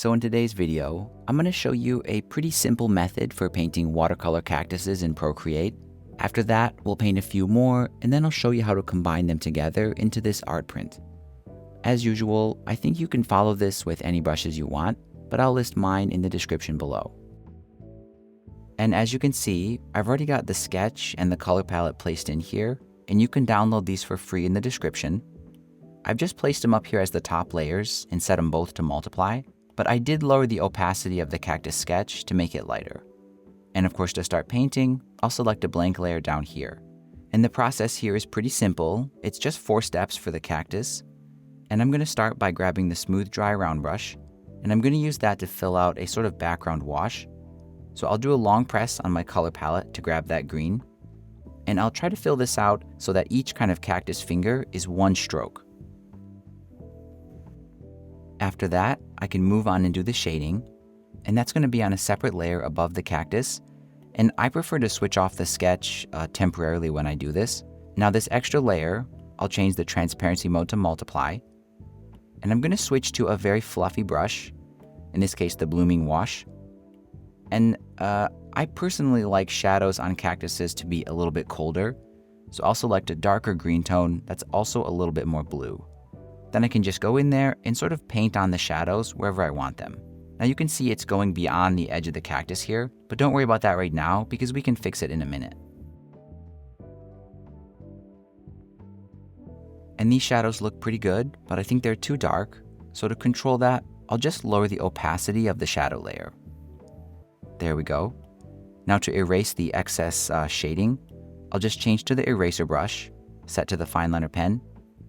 So in today's video, I'm going to show you a pretty simple method for painting watercolor cactuses in Procreate. After that, we'll paint a few more, and then I'll show you how to combine them together into this art print. As usual, I think you can follow this with any brushes you want, but I'll list mine in the description below. And as you can see, I've already got the sketch and the color palette placed in here, and you can download these for free in the description. I've just placed them up here as the top layers and set them both to multiply, but I did lower the opacity of the cactus sketch to make it lighter. And of course, to start painting, I'll select a blank layer down here. And the process here is pretty simple. It's just 4 steps for the cactus. And I'm going to start by grabbing the smooth dry round brush, and I'm going to use that to fill out a sort of background wash. So I'll do a long press on my color palette to grab that green, and I'll try to fill this out so that each kind of cactus finger is one stroke. After that, I can move on and do the shading, and that's going to be on a separate layer above the cactus, and I prefer to switch off the sketch temporarily when I do this. Now this extra layer, I'll change the transparency mode to multiply, and I'm going to switch to a very fluffy brush, in this case the blooming wash. And I personally like shadows on cactuses to be a little bit colder, so I'll select a darker green tone that's also a little bit more blue. Then I can just go in there and sort of paint on the shadows wherever I want them. Now you can see it's going beyond the edge of the cactus here, but don't worry about that right now because we can fix it in a minute. And these shadows look pretty good, but I think they're too dark, so to control that, I'll just lower the opacity of the shadow layer. There we go. Now to erase the excess shading, I'll just change to the eraser brush, set to the fine liner pen,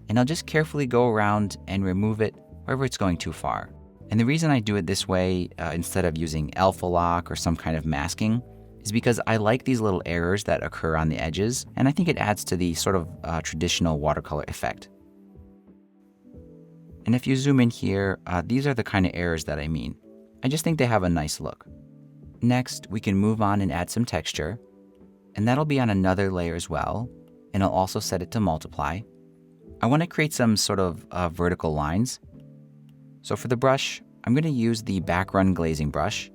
and I'll just carefully go around and remove it wherever it's going too far. And the reason I do it this way instead of using alpha lock or some kind of masking is because I like these little errors that occur on the edges, and I think it adds to the sort of traditional watercolor effect. And if you zoom in here, these are the kind of errors that I mean. I just think they have a nice look. Next, we can move on and add some texture, and that'll be on another layer as well, and I'll also set it to multiply. I want to create some sort of vertical lines. So for the brush, I'm going to use the background glazing brush,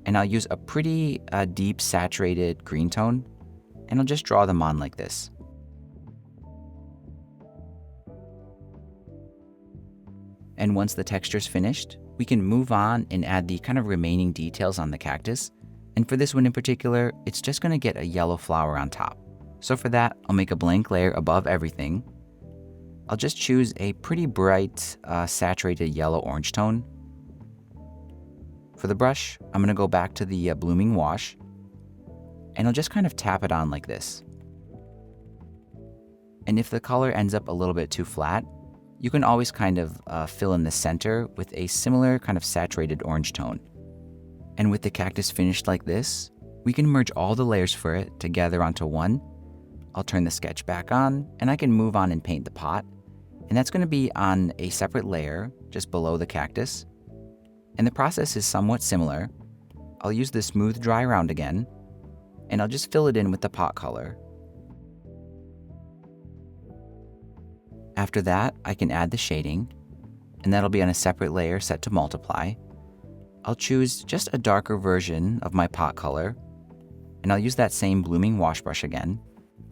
and I'll use a pretty deep saturated green tone, and I'll just draw them on like this. And once the texture's finished, we can move on and add the kind of remaining details on the cactus. And for this one in particular, it's just going to get a yellow flower on top. So for that, I'll make a blank layer above everything. I'll just choose a pretty bright saturated yellow-orange tone. For the brush, I'm going to go back to the blooming wash, and I'll just kind of tap it on like this. And if the color ends up a little bit too flat, you can always kind of fill in the center with a similar kind of saturated orange tone. And with the cactus finished like this, we can merge all the layers for it together onto one. I'll turn the sketch back on, and I can move on and paint the pot. And that's going to be on a separate layer just below the cactus. And the process is somewhat similar. I'll use the smooth dry round again, and I'll just fill it in with the pot color. After that, I can add the shading, and that'll be on a separate layer set to multiply. I'll choose just a darker version of my pot color, and I'll use that same blooming wash brush again,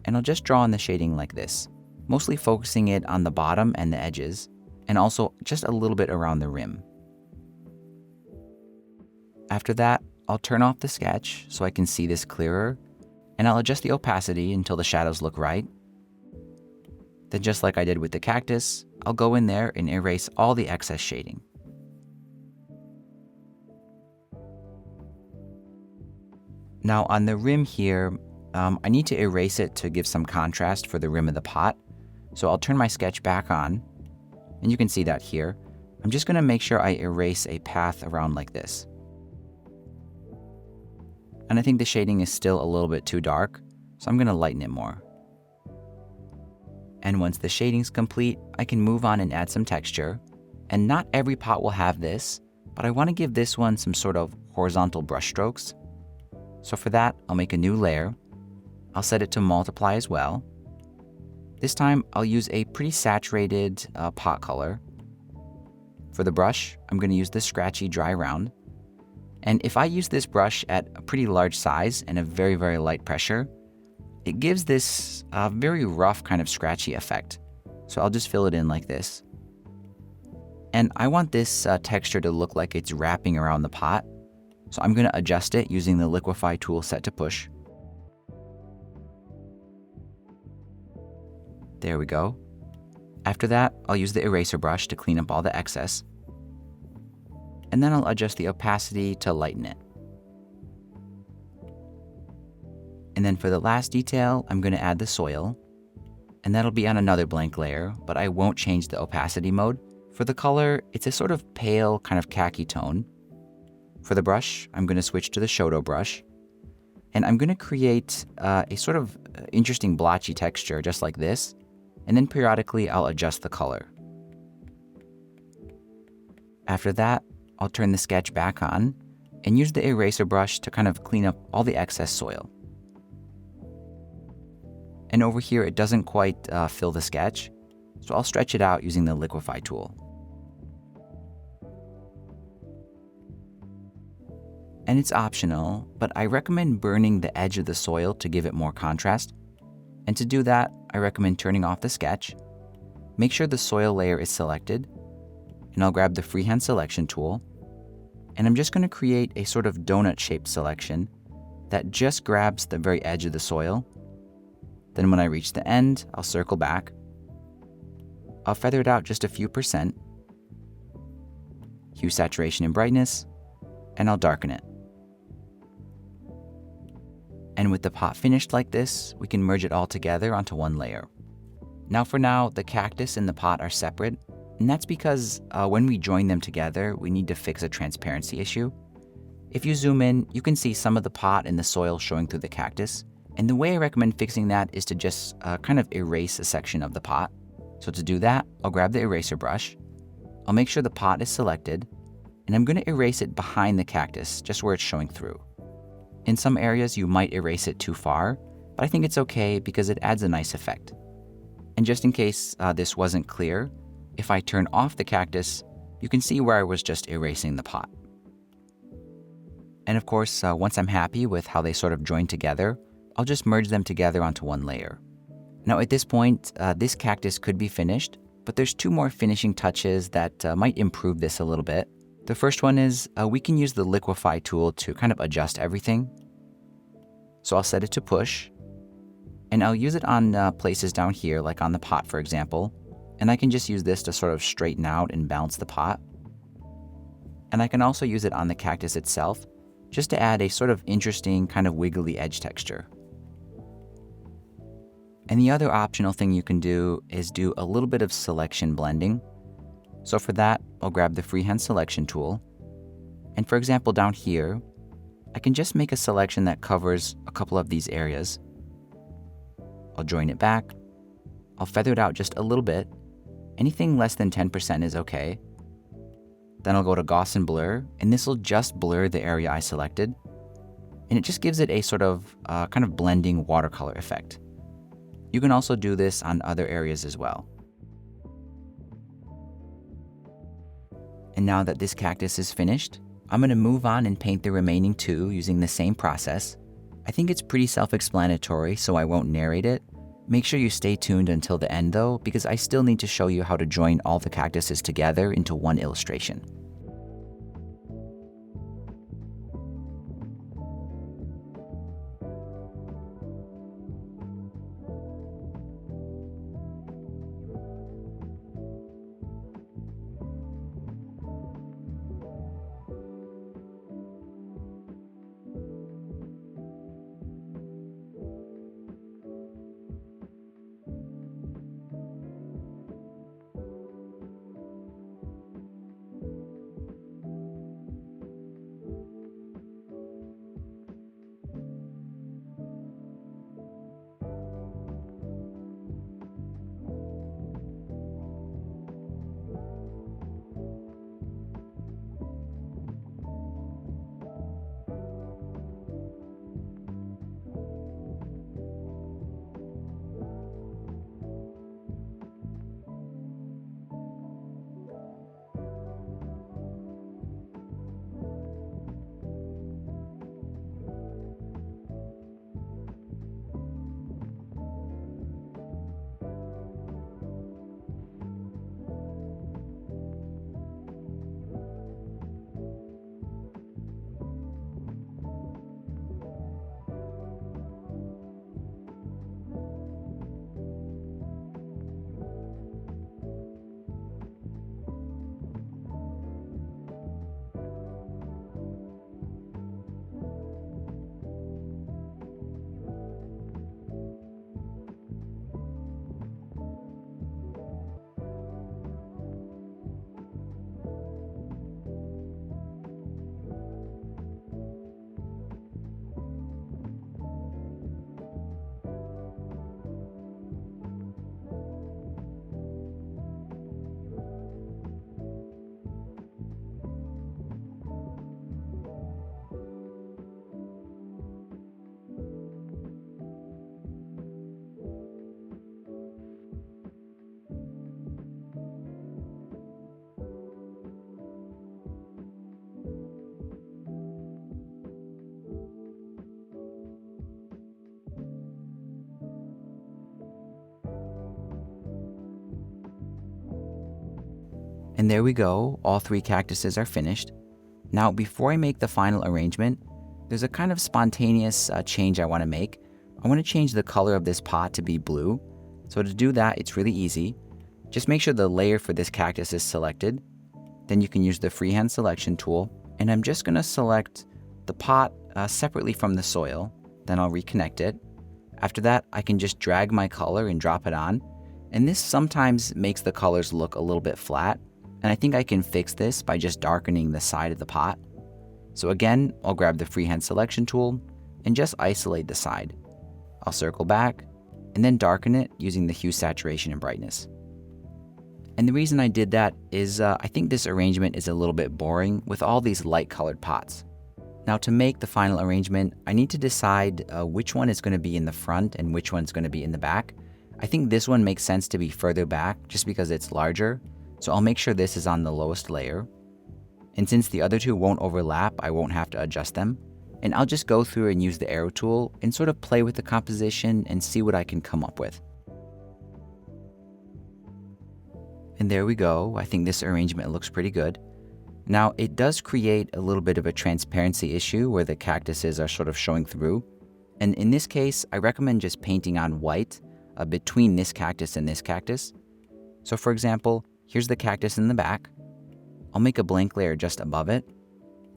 and I'll just draw on the shading like this, mostly focusing it on the bottom and the edges, and also just a little bit around the rim. After that, I'll turn off the sketch so I can see this clearer, and I'll adjust the opacity until the shadows look right. Then just like I did with the cactus, I'll go in there and erase all the excess shading. Now on the rim here, I need to erase it to give some contrast for the rim of the pot. So I'll turn my sketch back on, and you can see that here. I'm just going to make sure I erase a path around like this. And I think the shading is still a little bit too dark, so I'm going to lighten it more. And once the shading's complete, I can move on and add some texture. And not every pot will have this, but I want to give this one some sort of horizontal brush strokes. So for that, I'll make a new layer. I'll set it to multiply as well. This time, I'll use a pretty saturated pot color. For the brush, I'm going to use the scratchy dry round. And if I use this brush at a pretty large size and a very, very light pressure, it gives this very rough kind of scratchy effect. So I'll just fill it in like this. And I want this texture to look like it's wrapping around the pot. So I'm going to adjust it using the liquefy tool set to push. There we go. After that, I'll use the eraser brush to clean up all the excess. And then I'll adjust the opacity to lighten it. And then for the last detail, I'm going to add the soil. And that'll be on another blank layer, but I won't change the opacity mode. For the color, it's a sort of pale kind of khaki tone. For the brush, I'm going to switch to the Shoto brush. And I'm going to create a sort of interesting blotchy texture just like this. And then periodically, I'll adjust the color. After that, I'll turn the sketch back on and use the eraser brush to kind of clean up all the excess soil. And over here, it doesn't quite fill the sketch, so I'll stretch it out using the liquefy tool. And it's optional, but I recommend burning the edge of the soil to give it more contrast. And to do that, I recommend turning off the sketch. Make sure the soil layer is selected, and I'll grab the freehand selection tool. And I'm just going to create a sort of donut-shaped selection that just grabs the very edge of the soil. Then when I reach the end, I'll circle back. I'll feather it out just a few %, hue, saturation, and brightness, and I'll darken it. And with the pot finished like this, we can merge it all together onto one layer. Now for now, the cactus and the pot are separate, and that's because when we join them together, we need to fix a transparency issue. If you zoom in, you can see some of the pot and the soil showing through the cactus. And the way I recommend fixing that is to just kind of erase a section of the pot. So to do that, I'll grab the eraser brush. I'll make sure the pot is selected, and I'm going to erase it behind the cactus, just where it's showing through. In some areas, you might erase it too far, but I think it's okay because it adds a nice effect. And just in case this wasn't clear, if I turn off the cactus, you can see where I was just erasing the pot. And of course, once I'm happy with how they sort of join together, I'll just merge them together onto one layer. Now at this point, this cactus could be finished, but there's two more finishing touches that might improve this a little bit. The first one is we can use the liquefy tool to kind of adjust everything. So I'll set it to push, and I'll use it on places down here, like on the pot, for example. And I can just use this to sort of straighten out and balance the pot. And I can also use it on the cactus itself, just to add a sort of interesting kind of wiggly edge texture. And the other optional thing you can do is do a little bit of selection blending. So for that, I'll grab the freehand selection tool. And for example, down here, I can just make a selection that covers a couple of these areas. I'll join it back. I'll feather it out just a little bit. Anything less than 10% is okay. Then I'll go to Gaussian blur, and this will just blur the area I selected. And it just gives it a sort of kind of blending watercolor effect. You can also do this on other areas as well. And now that this cactus is finished, I'm going to move on and paint the remaining two using the same process. I think it's pretty self-explanatory, so I won't narrate it. Make sure you stay tuned until the end though, because I still need to show you how to join all the cactuses together into one illustration. And there we go, all 3 cactuses are finished. Now, before I make the final arrangement, there's a kind of spontaneous change I want to make. I want to change the color of this pot to be blue. So to do that, it's really easy. Just make sure the layer for this cactus is selected. Then you can use the freehand selection tool. And I'm just going to select the pot separately from the soil. Then I'll reconnect it. After that, I can just drag my color and drop it on. And this sometimes makes the colors look a little bit flat. And I think I can fix this by just darkening the side of the pot. So again, I'll grab the freehand selection tool and just isolate the side. I'll circle back and then darken it using the hue, saturation, and brightness. And the reason I did that is I think this arrangement is a little bit boring with all these light colored pots. Now to make the final arrangement, I need to decide which one is going to be in the front and which one's going to be in the back. I think this one makes sense to be further back just because it's larger. So I'll make sure this is on the lowest layer. And since the other 2 won't overlap, I won't have to adjust them. And I'll just go through and use the arrow tool and sort of play with the composition and see what I can come up with. And there we go. I think this arrangement looks pretty good. Now, it does create a little bit of a transparency issue where the cactuses are sort of showing through. And in this case, I recommend just painting on white between this cactus and this cactus. So for example, here's the cactus in the back. I'll make a blank layer just above it.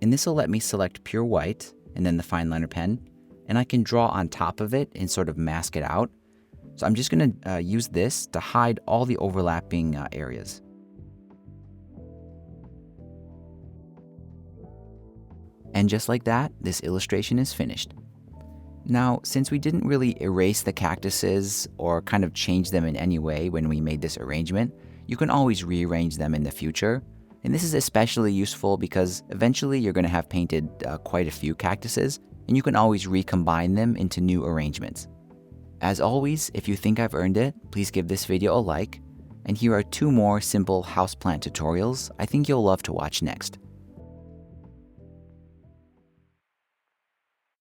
And this will let me select pure white and then the fine liner pen. And I can draw on top of it and sort of mask it out. So I'm just going to use this to hide all the overlapping areas. And just like that, this illustration is finished. Now, since we didn't really erase the cactuses or kind of change them in any way when we made this arrangement, you can always rearrange them in the future. And this is especially useful because eventually you're going to have painted quite a few cactuses, and you can always recombine them into new arrangements. As always, if you think I've earned it, please give this video a like. And here are 2 more simple houseplant tutorials I think you'll love to watch next.